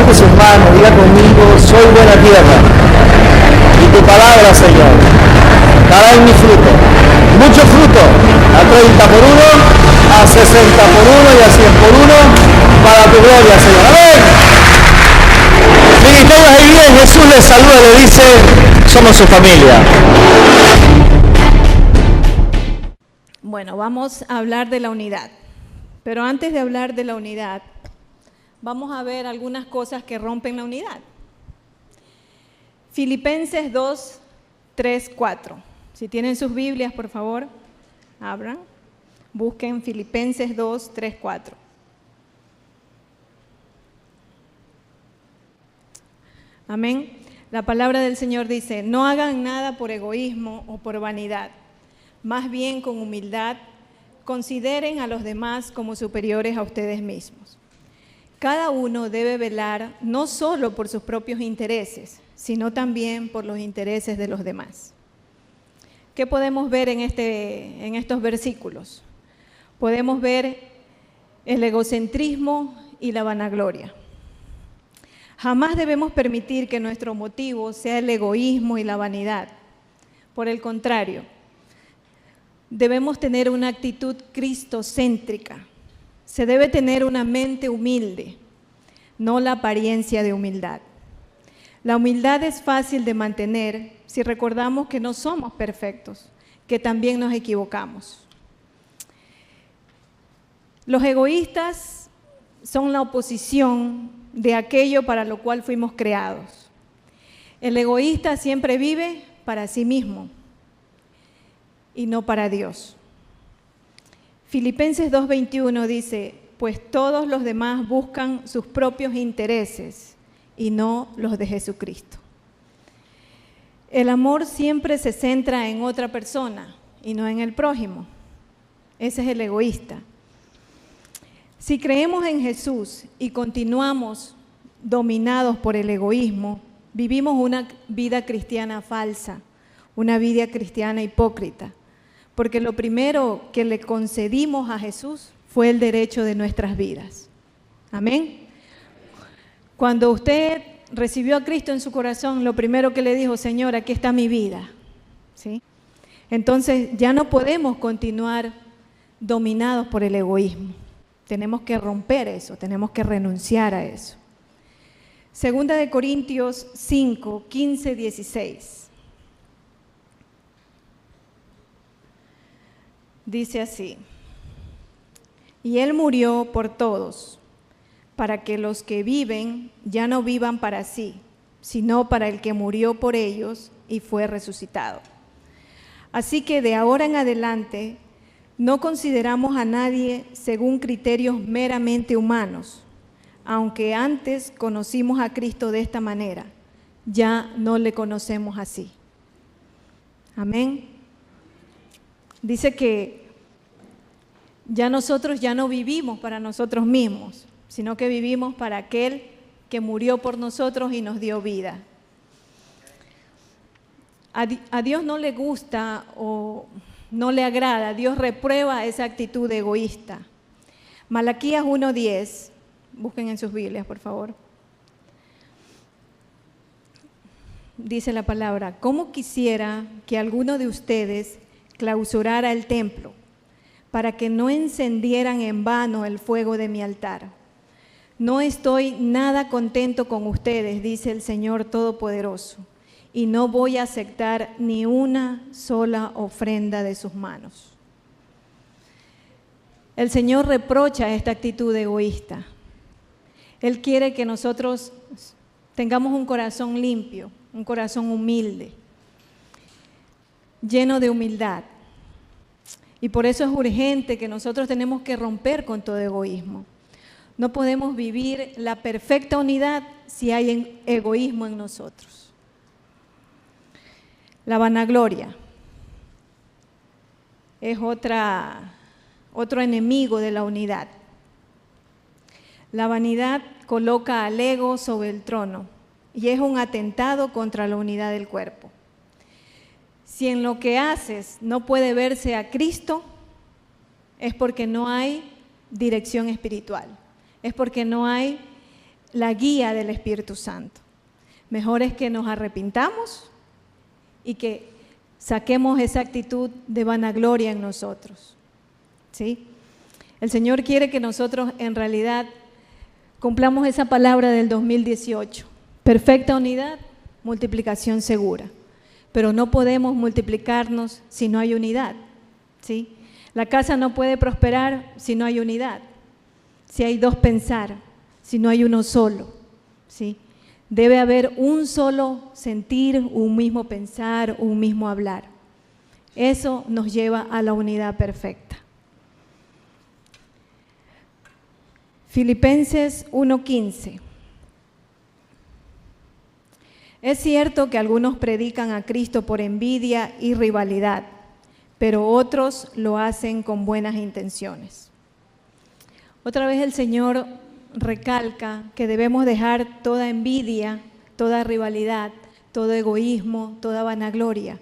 levante sus manos, diga conmigo, soy buena tierra. Y tu palabra, Señor, dará en mi fruto, mucho fruto, a 30 por 1, a 60 por 1 y a 100 por 1, para tu gloria, Señor. Amén. Ministerios de bien, Jesús les saluda y le dice, somos su familia. Bueno, vamos a hablar de la unidad. Pero antes de hablar de la unidad, vamos a ver algunas cosas que rompen la unidad. Filipenses 2, 3, 4. Si tienen sus Biblias, por favor, abran. Busquen Filipenses 2, 3, 4. Amén. La palabra del Señor dice, no hagan nada por egoísmo o por vanidad, más bien con humildad, consideren a los demás como superiores a ustedes mismos. Cada uno debe velar no solo por sus propios intereses, sino también por los intereses de los demás. ¿Qué podemos ver en estos versículos? Podemos ver el egocentrismo y la vanagloria. Jamás debemos permitir que nuestro motivo sea el egoísmo y la vanidad. Por el contrario, debemos tener una actitud cristocéntrica. Se debe tener una mente humilde, no la apariencia de humildad. La humildad es fácil de mantener si recordamos que no somos perfectos, que también nos equivocamos. Los egoístas son la oposición de aquello para lo cual fuimos creados. El egoísta siempre vive para sí mismo y no para Dios. Filipenses 2:21 dice, pues todos los demás buscan sus propios intereses y no los de Jesucristo. El amor siempre se centra en otra persona y no en el prójimo. Ese es el egoísta. Si creemos en Jesús y continuamos dominados por el egoísmo, vivimos una vida cristiana falsa, una vida cristiana hipócrita, porque lo primero que le concedimos a Jesús fue el derecho de nuestras vidas. Amén. Cuando usted recibió a Cristo en su corazón, lo primero que le dijo, Señor, aquí está mi vida. ¿Sí? Entonces ya no podemos continuar dominados por el egoísmo. Tenemos que romper eso, tenemos que renunciar a eso. Segunda de Corintios 5, 15, 16. Dice así, y Él murió por todos, para que los que viven ya no vivan para sí, sino para el que murió por ellos y fue resucitado. Así que de ahora en adelante no consideramos a nadie según criterios meramente humanos, aunque antes conocimos a Cristo de esta manera, ya no le conocemos así. Amén. Dice que nosotros ya no vivimos para nosotros mismos, sino que vivimos para aquel que murió por nosotros y nos dio vida. A Dios no le gusta o no le agrada, Dios reprueba esa actitud egoísta. Malaquías 1:10, busquen en sus Biblias, por favor. Dice la palabra, ¿cómo quisiera que alguno de ustedes clausurara el templo para que no encendieran en vano el fuego de mi altar? No estoy nada contento con ustedes, dice el Señor Todopoderoso, y no voy a aceptar ni una sola ofrenda de sus manos. El Señor reprocha esta actitud egoísta. Él quiere que nosotros tengamos un corazón limpio, un corazón humilde, lleno de humildad. Y por eso es urgente que nosotros tenemos que romper con todo egoísmo. No podemos vivir la perfecta unidad si hay egoísmo en nosotros. La vanagloria es otro enemigo de la unidad. La vanidad coloca al ego sobre el trono y es un atentado contra la unidad del cuerpo. Si en lo que haces no puede verse a Cristo, es porque no hay dirección espiritual, es porque no hay la guía del Espíritu Santo. Mejor es que nos arrepintamos y que saquemos esa actitud de vanagloria en nosotros, ¿sí? El Señor quiere que nosotros en realidad cumplamos esa palabra del 2018. Perfecta unidad, multiplicación segura. Pero no podemos multiplicarnos si no hay unidad, ¿sí? La casa no puede prosperar si no hay unidad, si hay dos pensar, si no hay uno solo, ¿sí? Debe haber un solo sentir, un mismo pensar, un mismo hablar. Eso nos lleva a la unidad perfecta. Filipenses 1:15. Es cierto que algunos predican a Cristo por envidia y rivalidad, pero otros lo hacen con buenas intenciones. Otra vez el Señor recalca que debemos dejar toda envidia, toda rivalidad, todo egoísmo, toda vanagloria.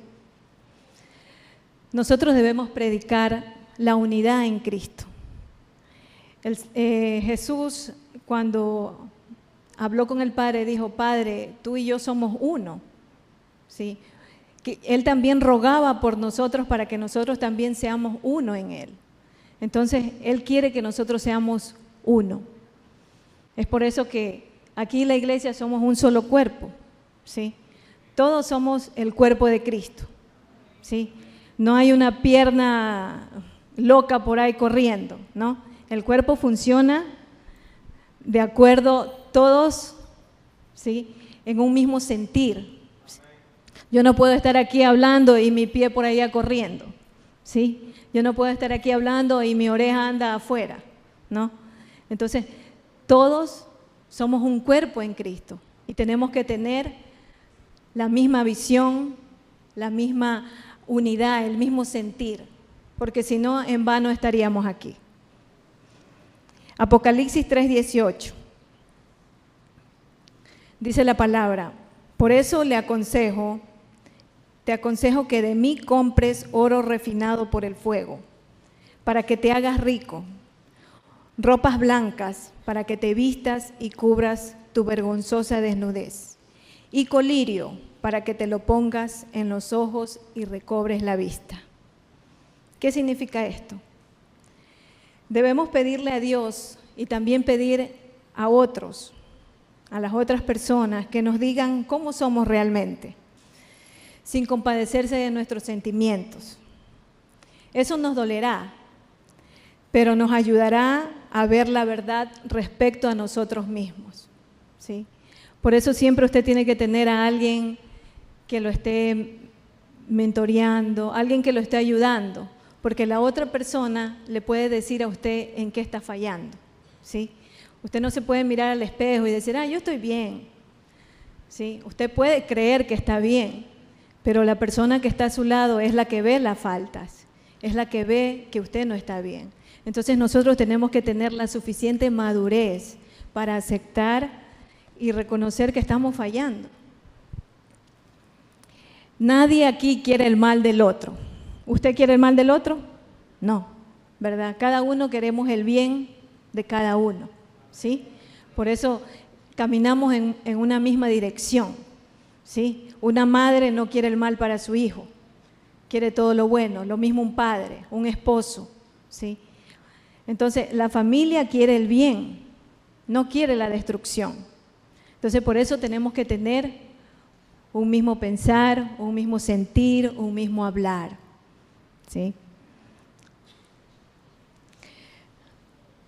Nosotros debemos predicar la unidad en Cristo. Jesús, cuando habló con el Padre, dijo: Padre, tú y yo somos uno, ¿sí? Que Él también rogaba por nosotros para que nosotros también seamos uno en Él. Entonces, Él quiere que nosotros seamos uno. Es por eso que aquí en la iglesia somos un solo cuerpo, ¿sí? Todos somos el cuerpo de Cristo, ¿sí? No hay una pierna loca por ahí corriendo, ¿no? El cuerpo funciona de acuerdo todos, ¿sí?, en un mismo sentir. Yo no puedo estar aquí hablando y mi pie por allá corriendo, ¿sí? Yo no puedo estar aquí hablando y mi oreja anda afuera, ¿no? Entonces, todos somos un cuerpo en Cristo y tenemos que tener la misma visión, la misma unidad, el mismo sentir, porque si no, en vano estaríamos aquí. Apocalipsis 3:18. Dice la palabra: por eso te aconsejo que de mí compres oro refinado por el fuego, para que te hagas rico, ropas blancas, para que te vistas y cubras tu vergonzosa desnudez, y colirio, para que te lo pongas en los ojos y recobres la vista. ¿Qué significa esto? Debemos pedirle a Dios y también pedir a otros, a las otras personas, que nos digan cómo somos realmente, sin compadecerse de nuestros sentimientos. Eso nos dolerá, pero nos ayudará a ver la verdad respecto a nosotros mismos, ¿sí? Por eso siempre usted tiene que tener a alguien que lo esté mentoreando, alguien que lo esté ayudando, porque la otra persona le puede decir a usted en qué está fallando, ¿sí? Usted no se puede mirar al espejo y decir: yo estoy bien, ¿sí? Usted puede creer que está bien, pero la persona que está a su lado es la que ve las faltas, es la que ve que usted no está bien. Entonces nosotros tenemos que tener la suficiente madurez para aceptar y reconocer que estamos fallando. Nadie aquí quiere el mal del otro. ¿Usted quiere el mal del otro? No, ¿verdad? Cada uno queremos el bien de cada uno, ¿sí? Por eso caminamos en una misma dirección, ¿sí? Una madre no quiere el mal para su hijo, quiere todo lo bueno. Lo mismo un padre, un esposo, ¿sí? Entonces, la familia quiere el bien, no quiere la destrucción. Entonces, por eso tenemos que tener un mismo pensar, un mismo sentir, un mismo hablar, ¿sí?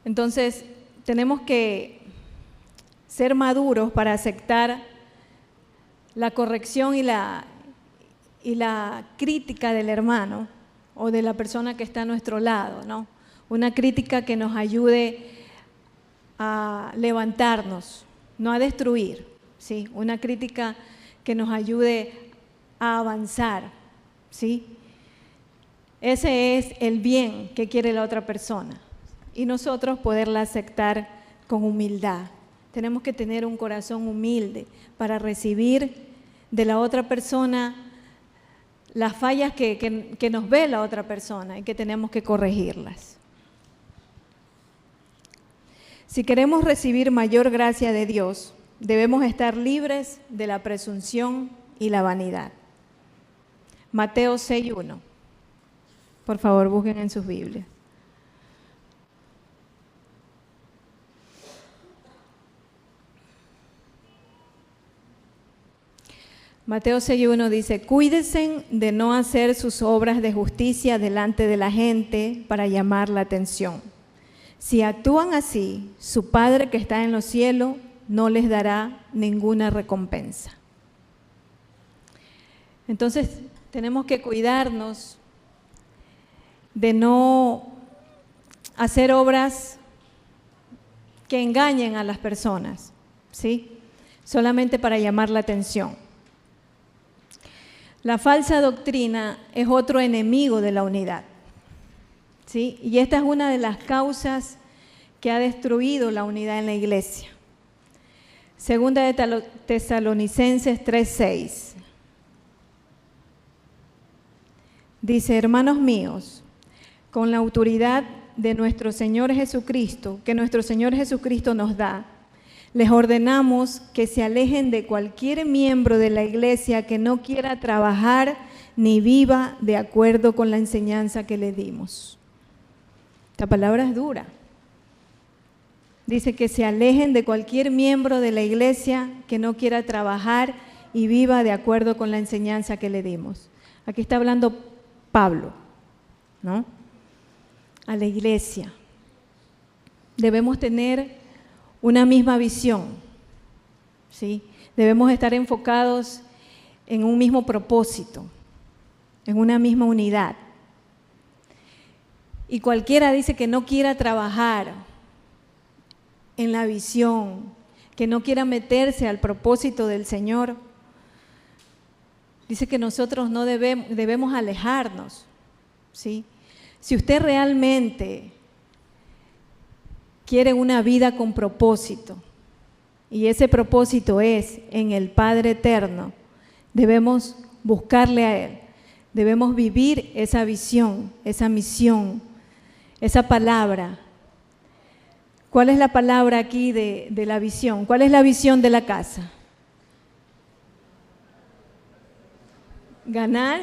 Entonces, tenemos que ser maduros para aceptar la corrección y la crítica del hermano o de la persona que está a nuestro lado, ¿no? Una crítica que nos ayude a levantarnos, no a destruir, ¿sí? Una crítica que nos ayude a avanzar, ¿sí? Ese es el bien que quiere la otra persona y nosotros poderla aceptar con humildad. Tenemos que tener un corazón humilde para recibir de la otra persona las fallas que nos ve la otra persona y que tenemos que corregirlas. Si queremos recibir mayor gracia de Dios, debemos estar libres de la presunción y la vanidad. Mateo 6:1. Por favor, busquen en sus Biblias. Mateo 6:1 dice: cuídense de no hacer sus obras de justicia delante de la gente para llamar la atención. Si actúan así, su Padre que está en los cielos no les dará ninguna recompensa. Entonces, tenemos que cuidarnos de no hacer obras que engañen a las personas, ¿sí? Solamente para llamar la atención. La falsa doctrina es otro enemigo de la unidad, ¿sí? Y esta es una de las causas que ha destruido la unidad en la iglesia. Segunda de Tesalonicenses 3:6. Dice: hermanos míos, con la autoridad de nuestro Señor Jesucristo, que nuestro Señor Jesucristo nos da, les ordenamos que se alejen de cualquier miembro de la iglesia que no quiera trabajar ni viva de acuerdo con la enseñanza que le dimos. Esta palabra es dura. Dice que se alejen de cualquier miembro de la iglesia que no quiera trabajar y viva de acuerdo con la enseñanza que le dimos. Aquí está hablando Pablo, ¿no? A la iglesia. Debemos tener una misma visión, ¿sí? Debemos estar enfocados en un mismo propósito, en una misma unidad. Y cualquiera dice que no quiera trabajar en la visión, que no quiera meterse al propósito del Señor, dice que nosotros no debemos alejarnos, ¿sí? Si usted realmente quiere una vida con propósito, y ese propósito es en el Padre Eterno, debemos buscarle a Él, debemos vivir esa visión, esa misión, esa palabra. ¿Cuál es la palabra aquí de la visión? ¿Cuál es la visión de la casa? Ganar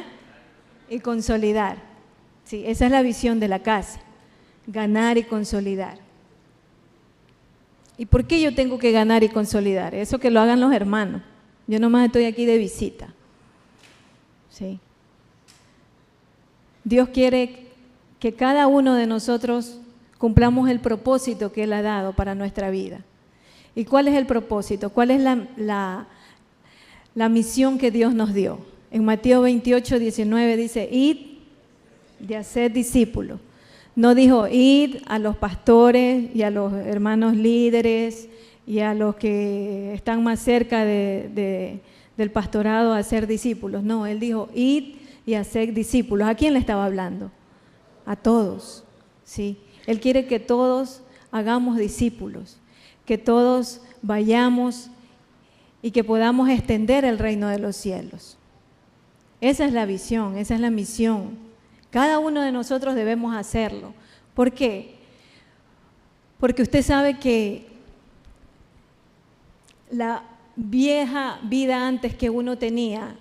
y consolidar. Sí, esa es la visión de la casa, ganar y consolidar. ¿Y por qué yo tengo que ganar y consolidar? Eso que lo hagan los hermanos. Yo nomás estoy aquí de visita. ¿Sí? Dios quiere que cada uno de nosotros cumplamos el propósito que Él ha dado para nuestra vida. ¿Y cuál es el propósito? ¿Cuál es la misión que Dios nos dio? En Mateo 28:19 dice: id y haced discípulos. No dijo id a los pastores y a los hermanos líderes y a los que están más cerca del pastorado a ser discípulos. No, Él dijo id y haced discípulos. ¿A quién le estaba hablando? A todos, ¿sí? Él quiere que todos hagamos discípulos, que todos vayamos y que podamos extender el reino de los cielos. Esa es la visión, esa es la misión. Cada uno de nosotros debemos hacerlo. ¿Por qué? Porque usted sabe que la vieja vida antes que uno tenía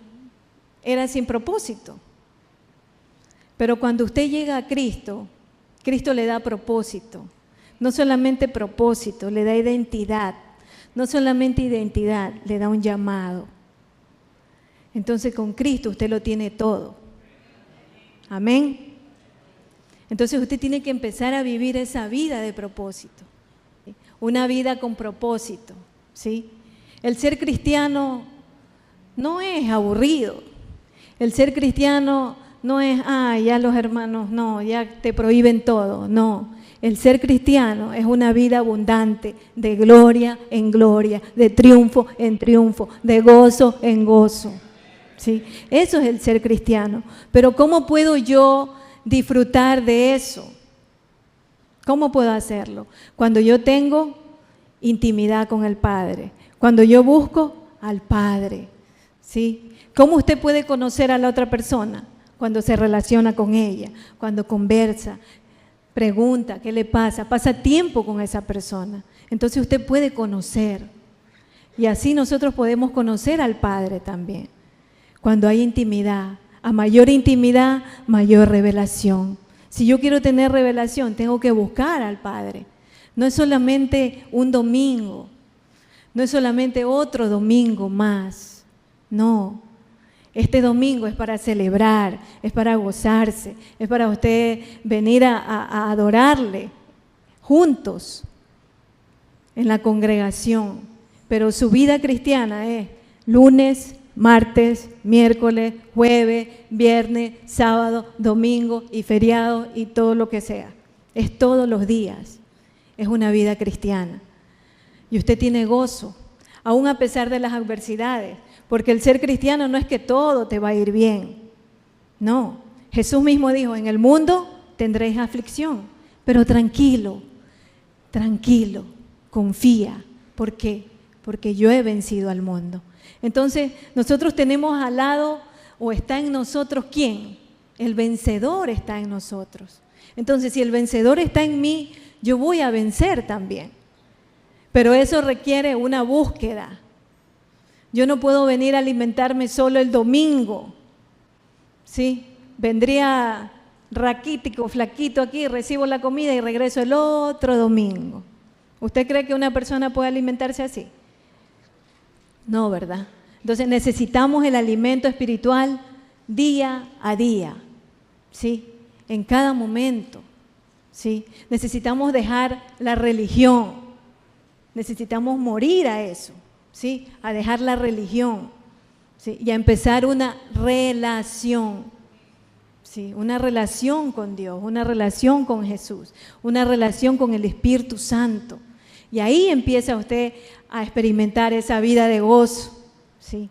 era sin propósito. Pero cuando usted llega a Cristo, Cristo le da propósito. No solamente propósito, le da identidad. No solamente identidad, le da un llamado. Entonces con Cristo usted lo tiene todo. Amén. Entonces usted tiene que empezar a vivir esa vida de propósito, ¿sí? Una vida con propósito, ¿sí? El ser cristiano no es aburrido. El ser cristiano no es, ya los hermanos, no, ya te prohíben todo. No, el ser cristiano es una vida abundante, de gloria en gloria, de triunfo en triunfo, de gozo en gozo. ¿Sí? Eso es el ser cristiano. Pero ¿cómo puedo yo disfrutar de eso? ¿Cómo puedo hacerlo? Cuando yo tengo intimidad con el Padre, cuando yo busco al Padre, ¿sí? ¿Cómo usted puede conocer a la otra persona? Cuando se relaciona con ella, cuando conversa, pregunta qué le pasa, pasa tiempo con esa persona. Entonces usted puede conocer. Y así nosotros podemos conocer al Padre también. Cuando hay intimidad, a mayor intimidad, mayor revelación. Si yo quiero tener revelación, tengo que buscar al Padre. No es solamente un domingo, no es solamente otro domingo más. No, este domingo es para celebrar, es para gozarse, es para usted venir a adorarle juntos en la congregación. Pero su vida cristiana es lunes, martes, miércoles, jueves, viernes, sábado, domingo y feriado y todo lo que sea. Es todos los días. Es una vida cristiana. Y usted tiene gozo, aún a pesar de las adversidades, porque el ser cristiano no es que todo te va a ir bien. No, Jesús mismo dijo, en el mundo tendréis aflicción, pero tranquilo, tranquilo, confía. ¿Por qué? Porque yo he vencido al mundo. Entonces, nosotros tenemos al lado, o está en nosotros, ¿quién? El vencedor está en nosotros. Entonces, si el vencedor está en mí, yo voy a vencer también. Pero eso requiere una búsqueda. Yo no puedo venir a alimentarme solo el domingo, ¿sí? Vendría raquítico, flaquito aquí, recibo la comida y regreso el otro domingo. ¿Usted cree que una persona puede alimentarse así? No, ¿verdad? Entonces necesitamos el alimento espiritual día a día, ¿sí? En cada momento, ¿sí? Necesitamos dejar la religión, necesitamos morir a eso, ¿sí? A dejar la religión, ¿sí? Y a empezar una relación, ¿sí? Una relación con Dios, una relación con Jesús, una relación con el Espíritu Santo. Y ahí empieza usted a experimentar esa vida de gozo, ¿sí?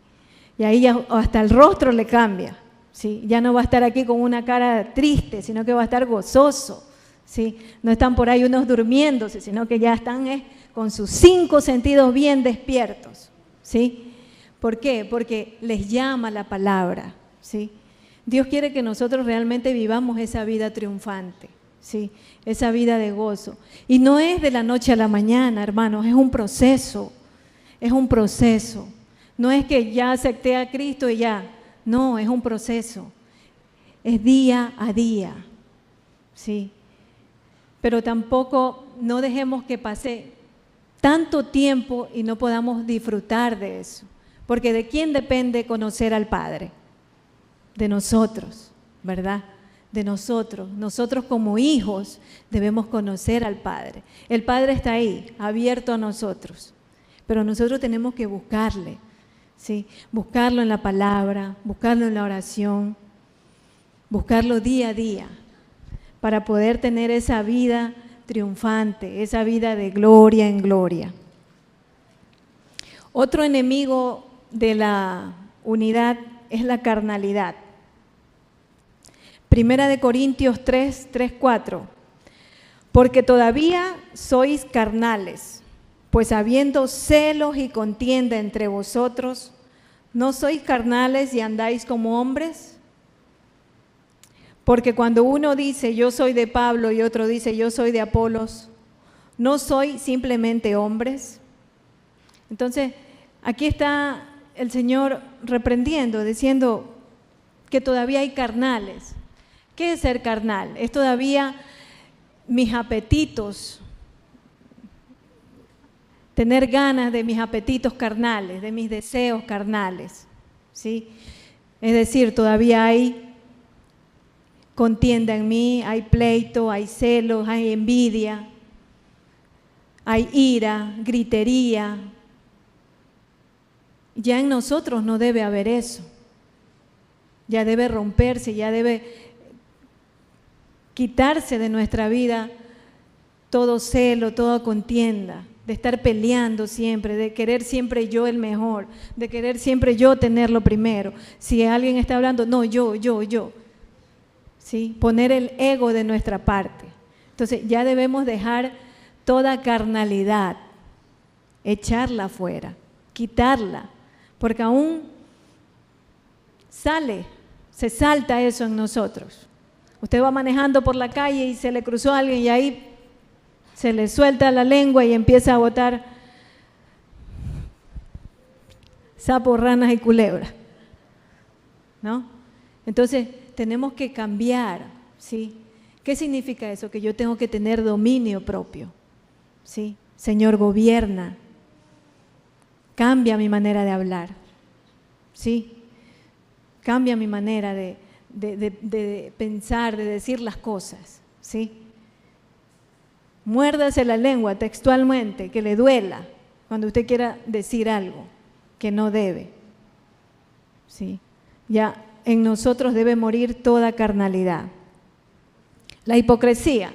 Y ahí ya hasta el rostro le cambia, ¿sí? Ya no va a estar aquí con una cara triste, sino que va a estar gozoso, ¿sí? No están por ahí unos durmiéndose, sino que ya están con sus 5 sentidos bien despiertos, ¿sí? ¿Por qué? Porque les llama la palabra, ¿sí? Dios quiere que nosotros realmente vivamos esa vida triunfante, ¿sí? Esa vida de gozo. Y no es de la noche a la mañana, hermanos, es un proceso, es un proceso. No es que ya acepté a Cristo y ya, no, es un proceso. Es día a día, ¿sí? Pero tampoco no dejemos que pase tanto tiempo y no podamos disfrutar de eso. Porque ¿de quién depende conocer al Padre? De nosotros, ¿verdad? De nosotros. Nosotros como hijos debemos conocer al Padre. El Padre está ahí, abierto a nosotros, pero nosotros tenemos que buscarle, ¿sí? Buscarlo en la palabra, buscarlo en la oración, buscarlo día a día para poder tener esa vida triunfante, esa vida de gloria en gloria. Otro enemigo de la unidad es la carnalidad. Primera de Corintios 3, 4. Porque todavía sois carnales, pues habiendo celos y contienda entre vosotros, ¿no sois carnales y andáis como hombres? Porque cuando uno dice yo soy de Pablo y otro dice yo soy de Apolos, ¿no soy simplemente hombres? Entonces, aquí está el Señor reprendiendo, diciendo que todavía hay carnales. ¿Qué es ser carnal? Es todavía mis apetitos, tener ganas de mis apetitos carnales, de mis deseos carnales, ¿sí? Es decir, todavía hay contienda en mí, hay pleito, hay celos, hay envidia, hay ira, gritería. Ya en nosotros no debe haber eso, ya debe romperse, ya debe quitarse de nuestra vida todo celo, toda contienda, de estar peleando siempre, de querer siempre yo el mejor, de querer siempre yo tenerlo primero. Si alguien está hablando, no, yo, ¿sí? Poner el ego de nuestra parte. Entonces ya debemos dejar toda carnalidad, echarla afuera, quitarla, porque aún se salta eso en nosotros. Usted va manejando por la calle y se le cruzó a alguien y ahí se le suelta la lengua y empieza a botar sapos, ranas y culebras, ¿no? Entonces, tenemos que cambiar, ¿sí? ¿Qué significa eso? Que yo tengo que tener dominio propio, ¿sí? Señor, gobierna, cambia mi manera de hablar, ¿sí? Cambia mi manera de pensar, de decir las cosas, ¿sí? Muérdase la lengua textualmente, que le duela cuando usted quiera decir algo que no debe, ¿sí? Ya en nosotros debe morir toda carnalidad. La hipocresía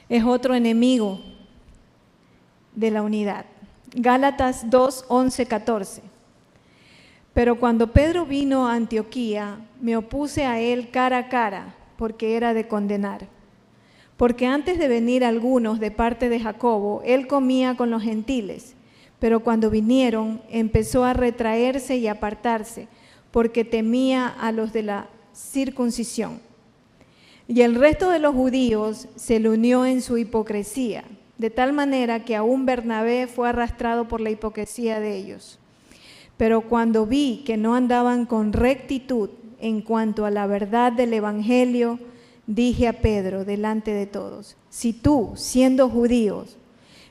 es otro enemigo de la unidad. Gálatas 2, 11, 14. Pero cuando Pedro vino a Antioquía, me opuse a él cara a cara, porque era de condenar. Porque antes de venir algunos de parte de Jacobo, él comía con los gentiles, pero cuando vinieron empezó a retraerse y apartarse, porque temía a los de la circuncisión. Y el resto de los judíos se le unió en su hipocresía, de tal manera que aún Bernabé fue arrastrado por la hipocresía de ellos. Pero cuando vi que no andaban con rectitud en cuanto a la verdad del Evangelio, dije a Pedro delante de todos: si tú, siendo judíos,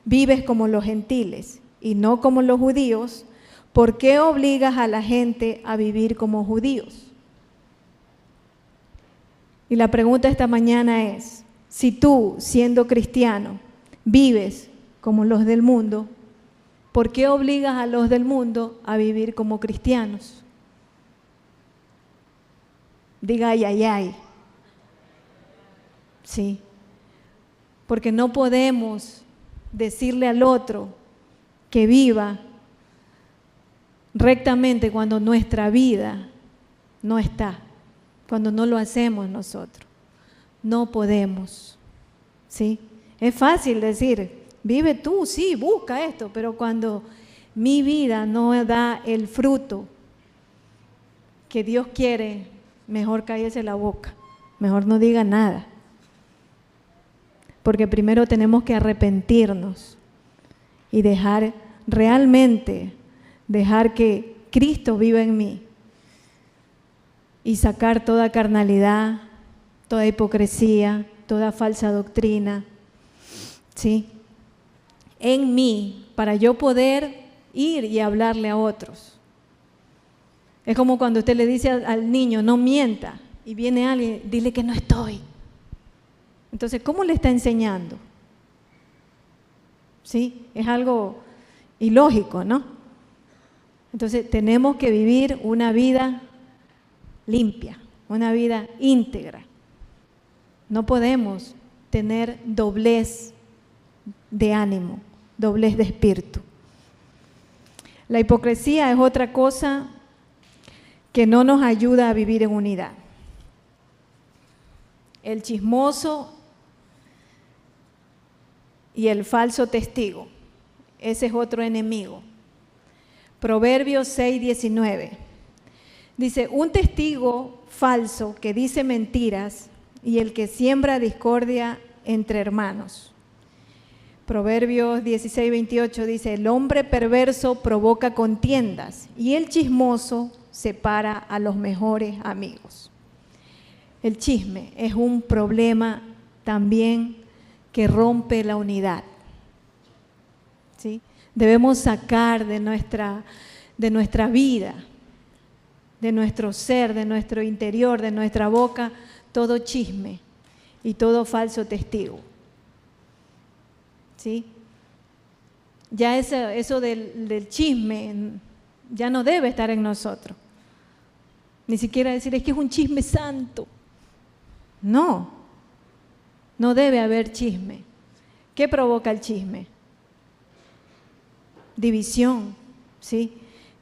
vives como los gentiles y no como los judíos, ¿por qué obligas a la gente a vivir como judíos? Y la pregunta esta mañana es: si tú, siendo cristiano, vives como los del mundo, ¿por qué obligas a los del mundo a vivir como cristianos? Diga ay, ay, ay. Sí, porque no podemos decirle al otro que viva rectamente cuando nuestra vida no está, cuando no lo hacemos nosotros. No podemos, ¿sí? Es fácil decir, vive tú, sí, busca esto, pero cuando mi vida no da el fruto que Dios quiere, mejor cállese la boca, mejor no diga nada. Porque primero tenemos que arrepentirnos y dejar que Cristo viva en mí y sacar toda carnalidad, toda hipocresía, toda falsa doctrina, ¿sí? En mí, para yo poder ir y hablarle a otros. Es como cuando usted le dice al niño, no mienta, y viene alguien, dile que no estoy. Entonces, ¿cómo le está enseñando? ¿Sí? Es algo ilógico, ¿no? Entonces, tenemos que vivir una vida limpia, una vida íntegra. No podemos tener doblez de ánimo, doblez de espíritu. La hipocresía es otra cosa que no nos ayuda a vivir en unidad. El chismoso y el falso testigo, ese es otro enemigo. Proverbios 6:19 dice: un testigo falso que dice mentiras y el que siembra discordia entre hermanos. Proverbios 16:28 dice: el hombre perverso provoca contiendas y el chismoso separa a los mejores amigos. El chisme es un problema también que rompe la unidad, ¿sí? Debemos sacar de nuestra vida, de nuestro ser, de nuestro interior, de nuestra boca, todo chisme y todo falso testigo, ¿sí? Ya eso del chisme ya no debe estar en nosotros. Ni siquiera decir, es que es un chisme santo. No debe haber chisme. ¿Qué provoca el chisme? División, ¿sí?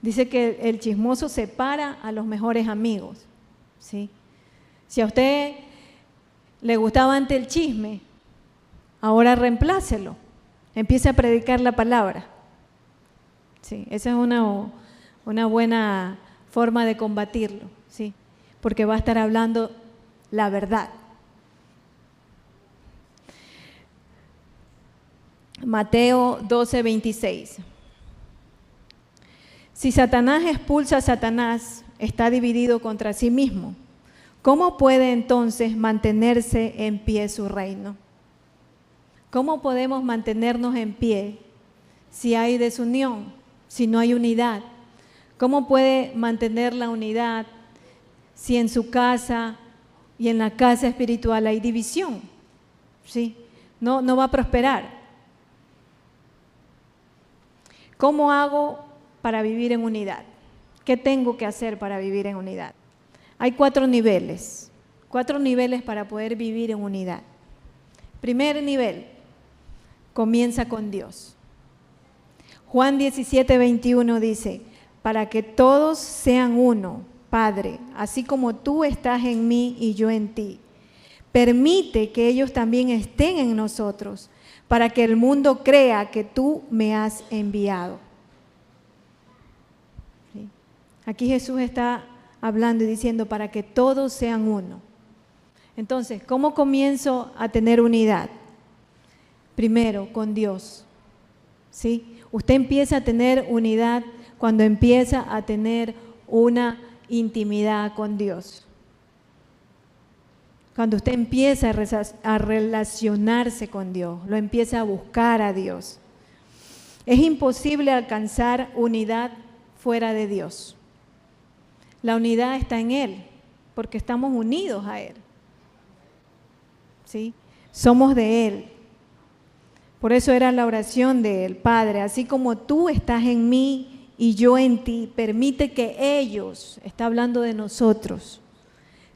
Dice que el chismoso separa a los mejores amigos, ¿sí? Si a usted le gustaba antes el chisme, ahora reemplácelo, empiece a predicar la palabra, ¿sí? Esa es una buena forma de combatirlo, ¿sí? Porque va a estar hablando la verdad, Mateo 12:26. Si Satanás expulsa a Satanás, está dividido contra sí mismo. ¿Cómo puede entonces mantenerse en pie su reino? ¿Cómo podemos mantenernos en pie si hay desunión, si no hay unidad? ¿Cómo puede mantener la unidad si en su casa y en la casa espiritual hay división? ¿Sí? No va a prosperar. ¿Cómo hago para vivir en unidad? ¿Qué tengo que hacer para vivir en unidad? Hay 4 niveles para poder vivir en unidad. Primer nivel, comienza con Dios. Juan 17:21 dice, para que todos sean uno, Padre, así como tú estás en mí y yo en ti. Permite que ellos también estén en nosotros, para que el mundo crea que tú me has enviado. ¿Sí? Aquí Jesús está hablando y diciendo para que todos sean uno. Entonces, ¿cómo comienzo a tener unidad? Primero, con Dios. ¿Sí? Usted empieza a tener unidad cuando empieza a tener una intimidad con Dios. Cuando usted empieza a relacionarse con Dios, lo empieza a buscar a Dios. Es imposible alcanzar unidad fuera de Dios. La unidad está en Él, porque estamos unidos a Él. ¿Sí? Somos de Él. Por eso era la oración de Él, Padre, así como tú estás en mí y yo en ti, permite que ellos, está hablando de nosotros,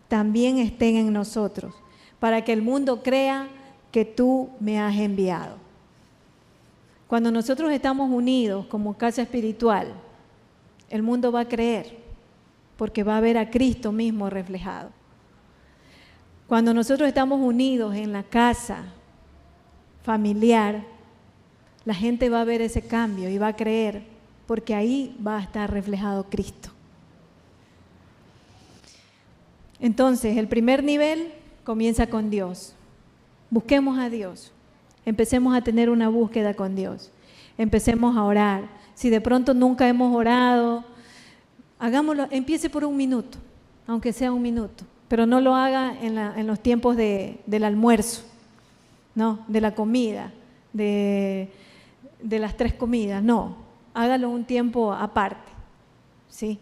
también estén en nosotros, para que el mundo crea que tú me has enviado. Cuando nosotros estamos unidos como casa espiritual, el mundo va a creer, porque va a ver a Cristo mismo reflejado. Cuando nosotros estamos unidos en la casa familiar, la gente va a ver ese cambio y va a creer, porque ahí va a estar reflejado Cristo. Entonces, el primer nivel comienza con Dios. Busquemos a Dios. Empecemos a tener una búsqueda con Dios. Empecemos a orar. Si de pronto nunca hemos orado, hagámoslo, empiece por 1 minuto, aunque sea 1 minuto, pero no lo haga en los tiempos del almuerzo, no, de la comida, de las 3 comidas, no, hágalo un tiempo aparte, ¿sí?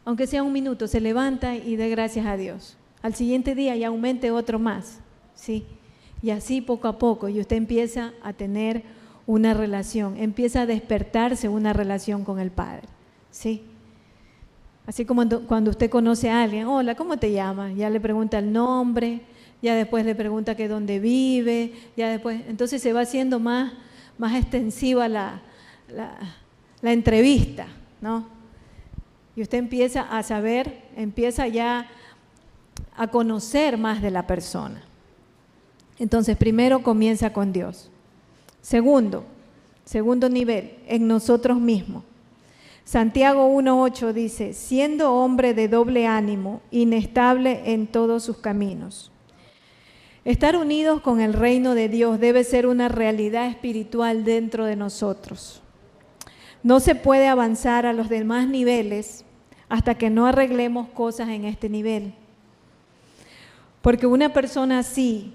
Aunque sea 1 minuto, se levanta y dé gracias a Dios. Al siguiente día ya aumente otro más, ¿sí? Y así poco a poco, y usted empieza a tener una relación, empieza a despertarse una relación con el Padre, ¿sí? Así como cuando usted conoce a alguien, hola, ¿cómo te llamas? Ya le pregunta el nombre, ya después le pregunta que dónde vive, ya después, entonces se va haciendo más extensiva la entrevista, ¿no? Y usted empieza a saber, empieza ya a conocer más de la persona. Entonces, primero comienza con Dios. Segundo nivel, en nosotros mismos. Santiago 1:8 dice, siendo hombre de doble ánimo, inestable en todos sus caminos. Estar unidos con el reino de Dios debe ser una realidad espiritual dentro de nosotros. No se puede avanzar a los demás niveles hasta que no arreglemos cosas en este nivel. Porque una persona así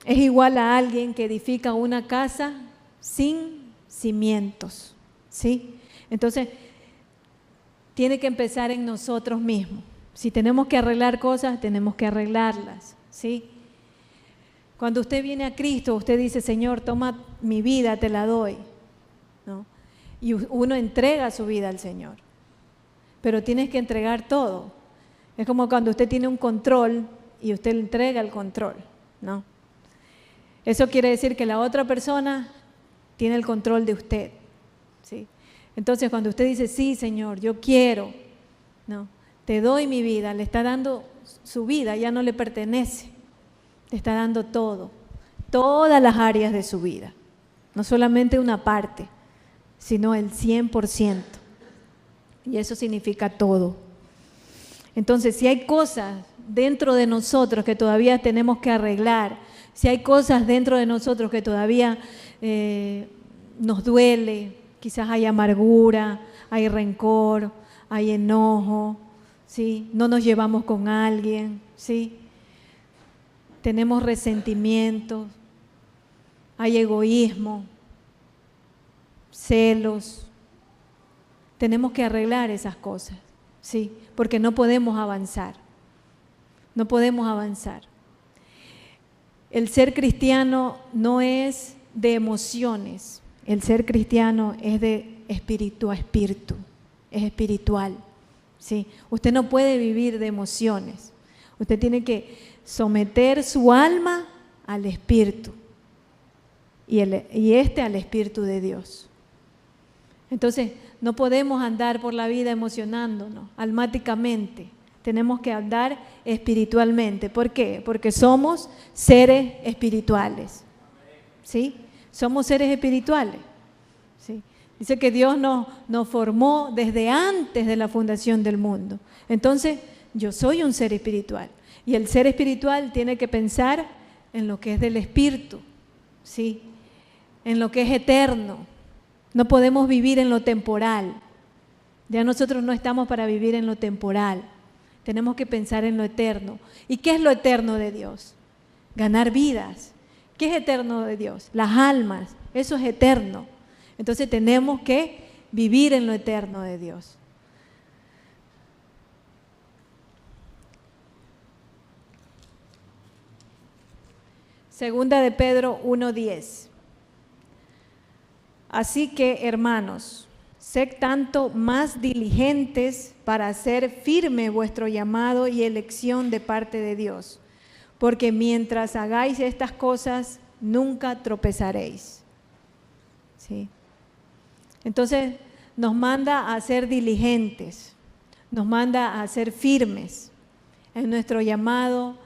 es igual a alguien que edifica una casa sin cimientos, ¿sí? Entonces, tiene que empezar en nosotros mismos. Si tenemos que arreglar cosas, tenemos que arreglarlas, ¿sí? Cuando usted viene a Cristo, usted dice, Señor, toma mi vida, te la doy, ¿no? Y uno entrega su vida al Señor. Pero tienes que entregar todo. Es como cuando usted tiene un control y usted le entrega el control, ¿no? Eso quiere decir que la otra persona tiene el control de usted, ¿sí? Entonces, cuando usted dice, sí, Señor, yo quiero, ¿no? Te doy mi vida, le está dando su vida, ya no le pertenece, le está dando todo, todas las áreas de su vida, no solamente una parte, sino el 100%. Y eso significa todo. Entonces, si hay cosas dentro de nosotros que todavía tenemos que arreglar, si hay cosas dentro de nosotros que todavía nos duele, quizás hay amargura, hay rencor, hay enojo, ¿sí? No nos llevamos con alguien, ¿sí? Tenemos resentimientos, hay egoísmo, celos. Tenemos que arreglar esas cosas, ¿sí? Porque no podemos avanzar, no podemos avanzar. El ser cristiano no es de emociones, el ser cristiano es de espíritu a espíritu, es espiritual, ¿sí? Usted no puede vivir de emociones, usted tiene que someter su alma al espíritu y al espíritu de Dios. Entonces, no podemos andar por la vida emocionándonos almáticamente. Tenemos que andar espiritualmente. ¿Por qué? Porque somos seres espirituales. ¿Sí? Somos seres espirituales. ¿Sí? Dice que Dios nos formó desde antes de la fundación del mundo. Entonces, yo soy un ser espiritual. Y el ser espiritual tiene que pensar en lo que es del espíritu, ¿sí? En lo que es eterno. No podemos vivir en lo temporal. Ya nosotros no estamos para vivir en lo temporal. Tenemos que pensar en lo eterno. ¿Y qué es lo eterno de Dios? Ganar vidas. ¿Qué es eterno de Dios? Las almas. Eso es eterno. Entonces tenemos que vivir en lo eterno de Dios. Segunda de Pedro 1:10. Así que, hermanos, sed tanto más diligentes para hacer firme vuestro llamado y elección de parte de Dios, porque mientras hagáis estas cosas, nunca tropezaréis. ¿Sí? Entonces, nos manda a ser diligentes, nos manda a ser firmes en nuestro llamado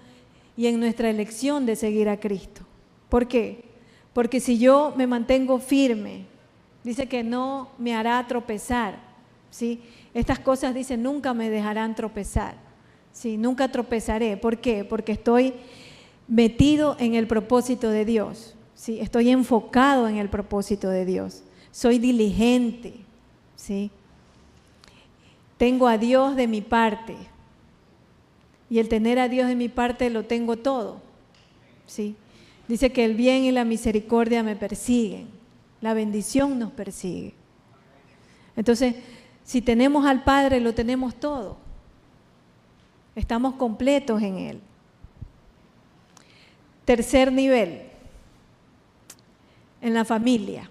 y en nuestra elección de seguir a Cristo. ¿Por qué? Porque si yo me mantengo firme, dice que no me hará tropezar, ¿sí? Estas cosas, dice, nunca me dejarán tropezar, ¿sí? Nunca tropezaré. ¿Por qué? Porque estoy metido en el propósito de Dios, ¿sí? Estoy enfocado en el propósito de Dios. Soy diligente, ¿sí? Tengo a Dios de mi parte. Y el tener a Dios de mi parte lo tengo todo, ¿sí? Dice que el bien y la misericordia me persiguen, la bendición nos persigue. Entonces, si tenemos al Padre, lo tenemos todo. Estamos completos en Él. Tercer nivel, en la familia.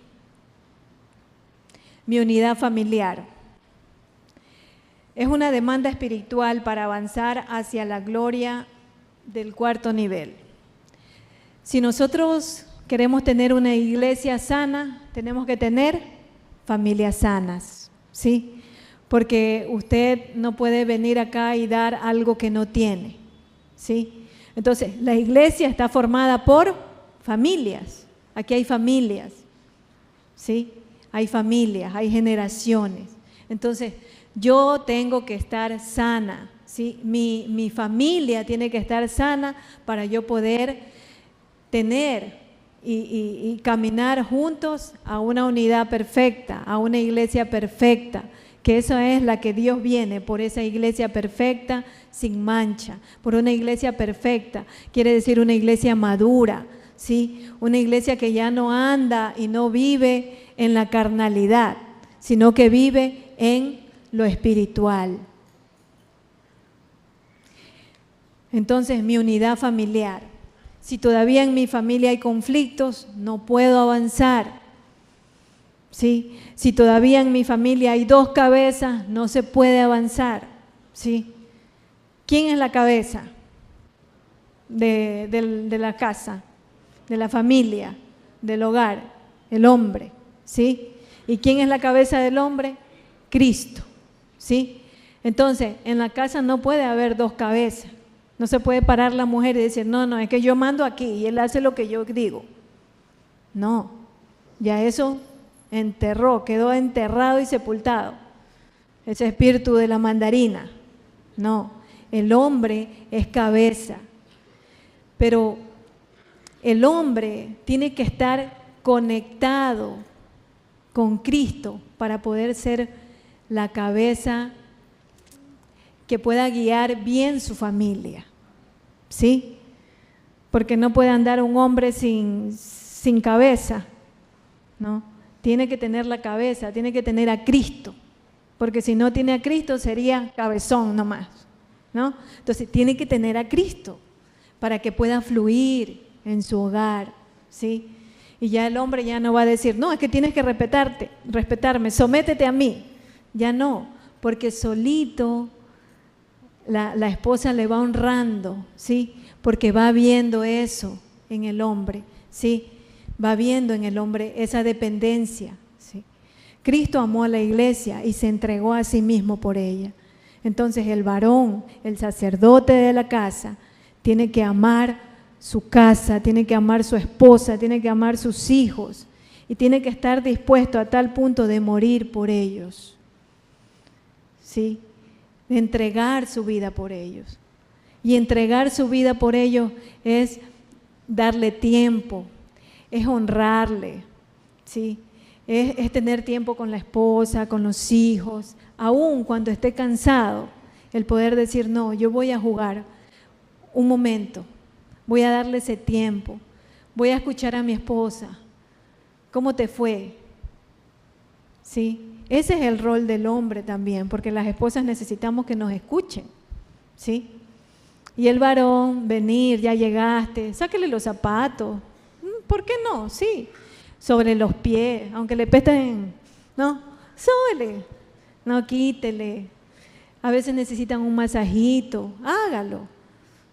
Mi unidad familiar. Es una demanda espiritual para avanzar hacia la gloria del cuarto nivel. Si nosotros queremos tener una iglesia sana, tenemos que tener familias sanas, ¿sí? Porque usted no puede venir acá y dar algo que no tiene, ¿sí? Entonces, la iglesia está formada por familias. Aquí hay familias, ¿sí? Hay familias, hay generaciones. Entonces, yo tengo que estar sana, ¿sí? Mi familia tiene que estar sana para yo poder tener y caminar juntos a una unidad perfecta, a una iglesia perfecta, que esa es la que Dios viene, por esa iglesia perfecta, sin mancha, por una iglesia perfecta, quiere decir una iglesia madura, ¿sí? Una iglesia que ya no anda y no vive en la carnalidad, sino que vive en lo espiritual. Entonces, mi unidad familiar. Si todavía en mi familia hay conflictos, no puedo avanzar, ¿sí? Si todavía en mi familia hay dos cabezas, no se puede avanzar, ¿sí? ¿Quién es la cabeza de la casa, de la familia, del hogar? El hombre, ¿sí? ¿Y quién es la cabeza del hombre? Cristo, ¿sí? Entonces, en la casa no puede haber dos cabezas. No se puede parar la mujer y decir, no, es que yo mando aquí y él hace lo que yo digo. No, ya eso quedó enterrado y sepultado. Ese espíritu de la mandarina. No, el hombre es cabeza. Pero el hombre tiene que estar conectado con Cristo para poder ser la cabeza que pueda guiar bien su familia, ¿sí? Porque no puede andar un hombre sin cabeza, ¿no? Tiene que tener la cabeza, tiene que tener a Cristo, porque si no tiene a Cristo sería cabezón nomás, ¿no? Entonces tiene que tener a Cristo para que pueda fluir en su hogar, ¿sí? Y ya el hombre ya no va a decir, no, es que tienes que respetarme, sométete a mí. Ya no, porque solito la esposa le va honrando, ¿sí? Porque va viendo eso en el hombre, ¿sí? Va viendo en el hombre esa dependencia, ¿sí? Cristo amó a la iglesia y se entregó a sí mismo por ella. Entonces el varón, el sacerdote de la casa, tiene que amar su casa, tiene que amar su esposa, tiene que amar sus hijos y tiene que estar dispuesto a tal punto de morir por ellos, ¿sí? De entregar su vida por ellos. Y entregar su vida por ellos es darle tiempo, es honrarle, ¿sí? Es tener tiempo con la esposa, con los hijos, aún cuando esté cansado, el poder decir, no, yo voy a jugar un momento, voy a darle ese tiempo, voy a escuchar a mi esposa, ¿cómo te fue? ¿Sí? Ese es el rol del hombre también, porque las esposas necesitamos que nos escuchen, ¿sí? Y el varón, venir, ya llegaste, sáquele los zapatos, ¿por qué no? Sí, sobre los pies, aunque le pesten, ¿no? Sóbele, no, quítele. A veces necesitan un masajito, hágalo,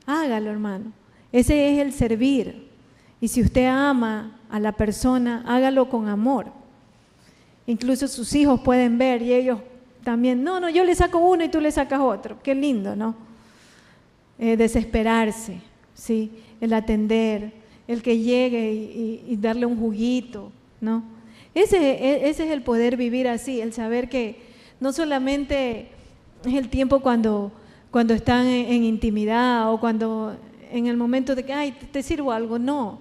hermano. Ese es el servir. Y si usted ama a la persona, hágalo con amor. Incluso sus hijos pueden ver y ellos también, no, yo le saco uno y tú le sacas otro. Qué lindo, ¿no? Desesperarse, ¿sí? El atender, el que llegue y darle un juguito, ¿no? Ese es el poder vivir así, el saber que no solamente es el tiempo cuando están en intimidad o cuando en el momento de que, ay, te sirvo algo, no.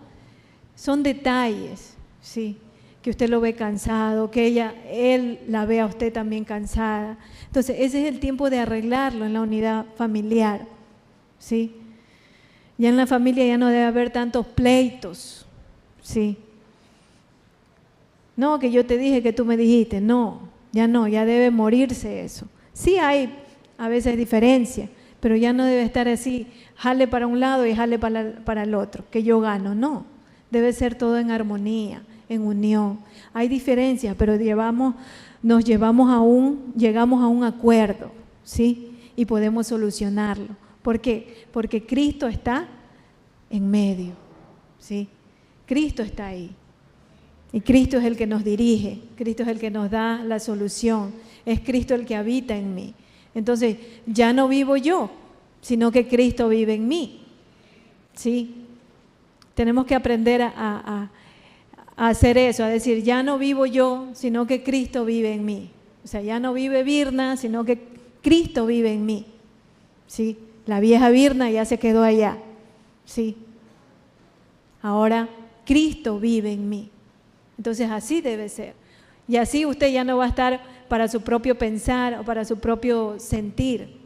Son detalles, ¿sí? Que usted lo ve cansado, que él la ve a usted también cansada. Entonces, ese es el tiempo de arreglarlo en la unidad familiar, ¿sí? Ya en la familia ya no debe haber tantos pleitos, ¿sí? No, que yo te dije que tú me dijiste, no, ya debe morirse eso. Sí hay a veces diferencia, pero ya no debe estar así, jale para un lado y jale para el otro, que yo gano, no. Debe ser todo en armonía, en unión. Hay diferencias, pero llegamos a un acuerdo, ¿sí? Y podemos solucionarlo. ¿Por qué? Porque Cristo está en medio, ¿sí? Cristo está ahí. Y Cristo es el que nos dirige, Cristo es el que nos da la solución, es Cristo el que habita en mí. Entonces, ya no vivo yo, sino que Cristo vive en mí, ¿sí? Tenemos que aprender a hacer eso, a decir, ya no vivo yo, sino que Cristo vive en mí. O sea, ya no vive Virna, sino que Cristo vive en mí, ¿sí? La vieja Virna ya se quedó allá, ¿sí? Ahora Cristo vive en mí. Entonces así debe ser. Y así usted ya no va a estar para su propio pensar o para su propio sentir.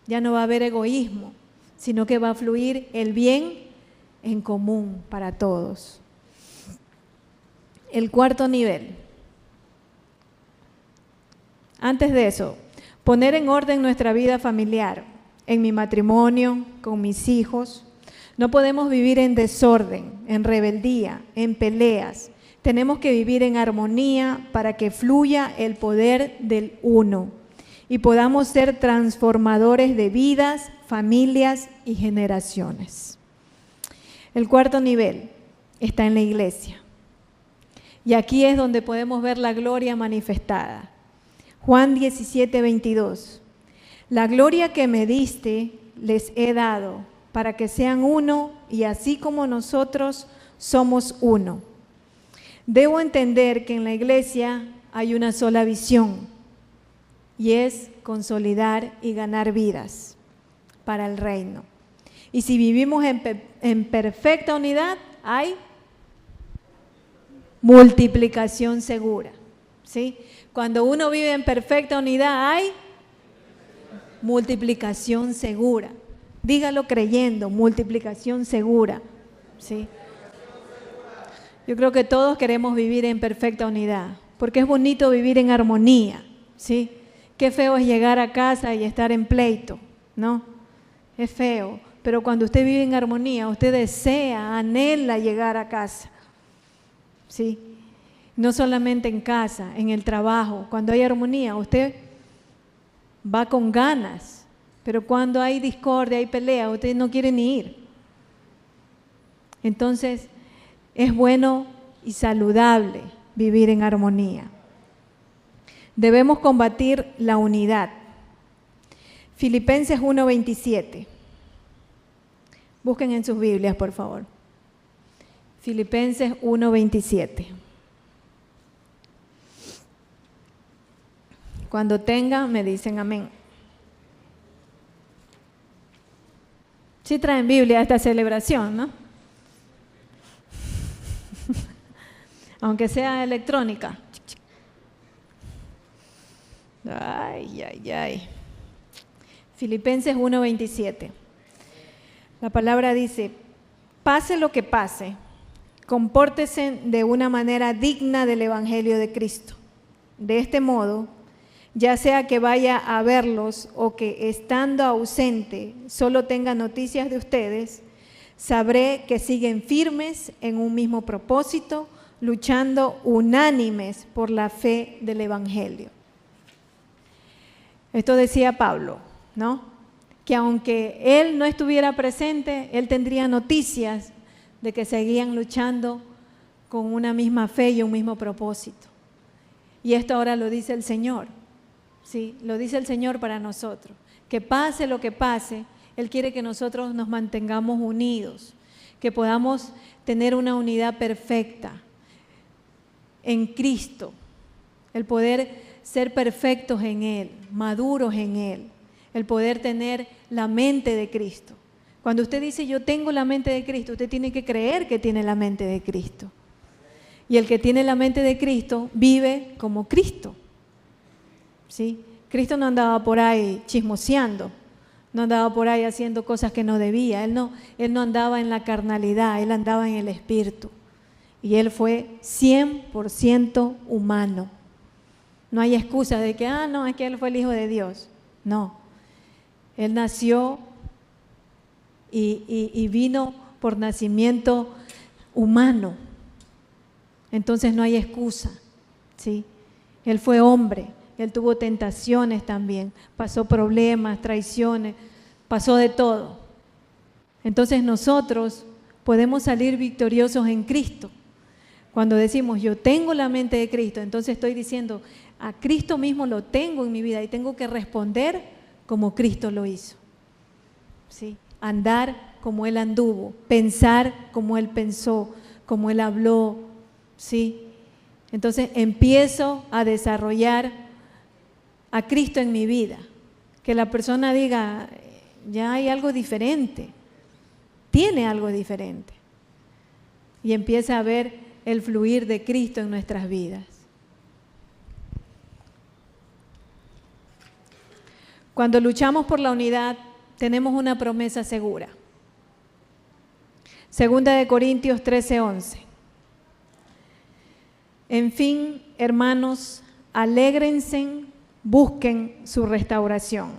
Ya no va a haber egoísmo, sino que va a fluir el bien en común para todos. El cuarto nivel. Antes de eso, poner en orden nuestra vida familiar, en mi matrimonio, con mis hijos. No podemos vivir en desorden, en rebeldía, en peleas. Tenemos que vivir en armonía para que fluya el poder del uno y podamos ser transformadores de vidas, familias y generaciones. El cuarto nivel está en la iglesia. Y aquí es donde podemos ver la gloria manifestada. Juan 17:22. La gloria que me diste les he dado para que sean uno y así como nosotros somos uno. Debo entender que en la iglesia hay una sola visión y es consolidar y ganar vidas para el reino. Y si vivimos en perfecta unidad, hay multiplicación segura. ¿Sí? Cuando uno vive en perfecta unidad hay multiplicación segura. Dígalo creyendo, multiplicación segura. ¿Sí? Yo creo que todos queremos vivir en perfecta unidad, porque es bonito vivir en armonía. ¿Sí? Qué feo es llegar a casa y estar en pleito, ¿no? Es feo, pero cuando usted vive en armonía, usted desea, anhela llegar a casa. ¿Sí? No solamente en casa, en el trabajo. Cuando hay armonía, usted va con ganas, pero cuando hay discordia, hay pelea, usted no quiere ni ir. Entonces, es bueno y saludable vivir en armonía. Debemos combatir la unidad. Filipenses 1:27. Busquen en sus Biblias, por favor. Filipenses 1:27. Cuando tengan, me dicen amén. Sí traen Biblia a esta celebración, ¿no? Aunque sea electrónica. Ay, ay, ay. Filipenses 1:27. La palabra dice, pase lo que pase, compórtese de una manera digna del Evangelio de Cristo. De este modo, ya sea que vaya a verlos o que estando ausente solo tenga noticias de ustedes, sabré que siguen firmes en un mismo propósito, luchando unánimes por la fe del Evangelio. Esto decía Pablo, ¿no? Que aunque él no estuviera presente, él tendría noticias de que seguían luchando con una misma fe y un mismo propósito. Y esto ahora lo dice el Señor. Sí, lo dice el Señor para nosotros, que pase lo que pase, Él quiere que nosotros nos mantengamos unidos, que podamos tener una unidad perfecta en Cristo, el poder ser perfectos en Él, maduros en Él, el poder tener la mente de Cristo. Cuando usted dice yo tengo la mente de Cristo, usted tiene que creer que tiene la mente de Cristo. Y el que tiene la mente de Cristo vive como Cristo. ¿Sí? Cristo no andaba por ahí chismoseando, no andaba por ahí haciendo cosas que no debía, él no andaba en la carnalidad, Él andaba en el Espíritu. Y Él fue 100% humano. No hay excusa de que, no, es que Él fue el Hijo de Dios. No, Él nació y vino por nacimiento humano. Entonces no hay excusa, ¿sí? Él fue hombre. Él tuvo tentaciones también, pasó problemas, traiciones, pasó de todo. Entonces nosotros podemos salir victoriosos en Cristo. Cuando decimos yo tengo la mente de Cristo, entonces estoy diciendo a Cristo mismo lo tengo en mi vida y tengo que responder como Cristo lo hizo. ¿Sí? Andar como Él anduvo, pensar como Él pensó, como Él habló. ¿Sí? Entonces empiezo a desarrollar a Cristo en mi vida, que la persona diga, ya hay algo diferente, tiene algo diferente, y empieza a ver el fluir de Cristo en nuestras vidas. Cuando luchamos por la unidad, tenemos una promesa segura. 2 Corintios 13:11. En fin, hermanos, alégrense, busquen su restauración,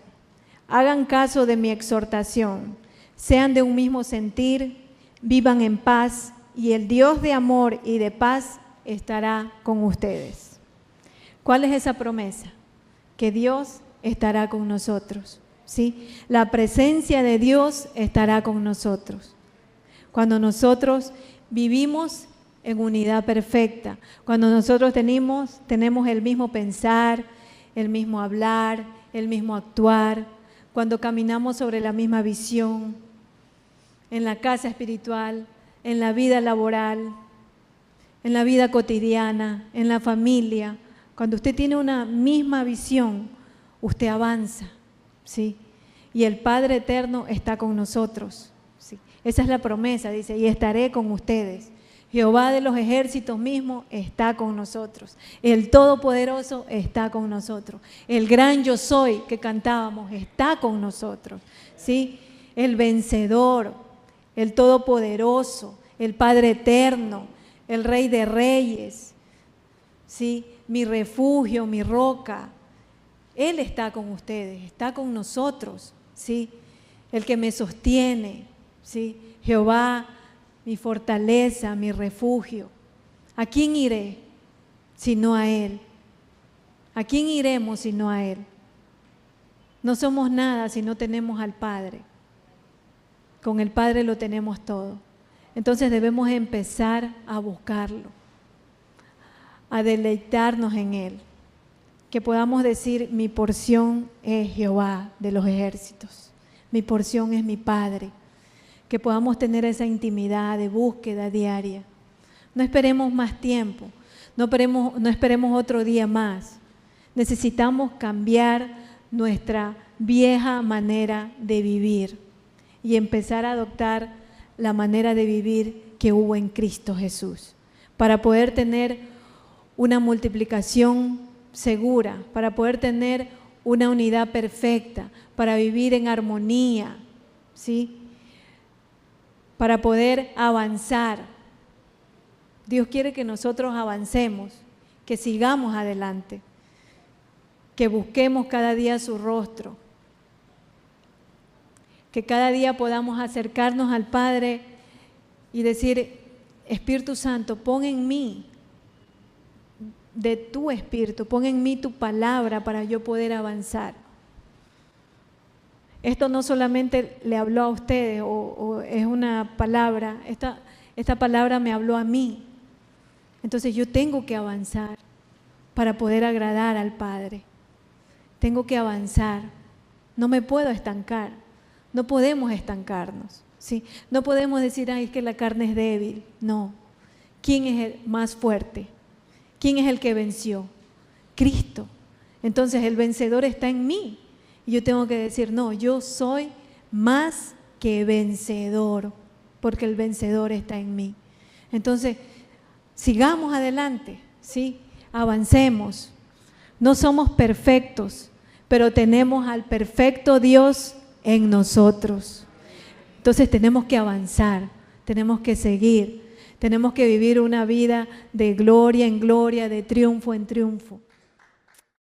hagan caso de mi exhortación, sean de un mismo sentir, vivan en paz, y el Dios de amor y de paz estará con ustedes. ¿Cuál es esa promesa? Que Dios estará con nosotros, ¿sí? La presencia de Dios estará con nosotros. Cuando nosotros vivimos en unidad perfecta, cuando nosotros tenemos el mismo pensar, el mismo hablar, el mismo actuar, cuando caminamos sobre la misma visión, en la casa espiritual, en la vida laboral, en la vida cotidiana, en la familia. Cuando usted tiene una misma visión, usted avanza, ¿sí? Y el Padre Eterno está con nosotros, ¿sí? Esa es la promesa, dice, y estaré con ustedes. Jehová de los ejércitos mismo está con nosotros. El Todopoderoso está con nosotros. El gran yo soy que cantábamos está con nosotros, ¿sí? El vencedor, el Todopoderoso, el Padre eterno, el Rey de Reyes, ¿sí? Mi refugio, mi roca. Él está con ustedes, está con nosotros, ¿sí? El que me sostiene, ¿sí? Jehová, mi fortaleza, mi refugio. ¿A quién iré sino a Él? ¿A quién iremos sino a Él? No somos nada si no tenemos al Padre. Con el Padre lo tenemos todo. Entonces debemos empezar a buscarlo, a deleitarnos en Él. Que podamos decir, mi porción es Jehová de los ejércitos. Mi porción es mi Padre. Que podamos tener esa intimidad de búsqueda diaria. No esperemos más tiempo, no esperemos otro día más. Necesitamos cambiar nuestra vieja manera de vivir y empezar a adoptar la manera de vivir que hubo en Cristo Jesús, para poder tener una multiplicación segura, para poder tener una unidad perfecta, para vivir en armonía, ¿sí? Para poder avanzar. Dios quiere que nosotros avancemos, que sigamos adelante, que busquemos cada día su rostro, que cada día podamos acercarnos al Padre y decir, Espíritu Santo, pon en mí de tu Espíritu, pon en mí tu palabra para yo poder avanzar. Esto no solamente le habló a ustedes o es una palabra, esta palabra me habló a mí. Entonces yo tengo que avanzar para poder agradar al Padre. Tengo que avanzar, no me puedo estancar, no podemos estancarnos, ¿sí? No podemos decir, ay, es que la carne es débil, no. ¿Quién es el más fuerte? ¿Quién es el que venció? Cristo. Entonces el vencedor está en mí. Y yo tengo que decir, no, yo soy más que vencedor, porque el vencedor está en mí. Entonces, sigamos adelante, ¿sí? Avancemos. No somos perfectos, pero tenemos al perfecto Dios en nosotros. Entonces tenemos que avanzar, tenemos que seguir, tenemos que vivir una vida de gloria en gloria, de triunfo en triunfo.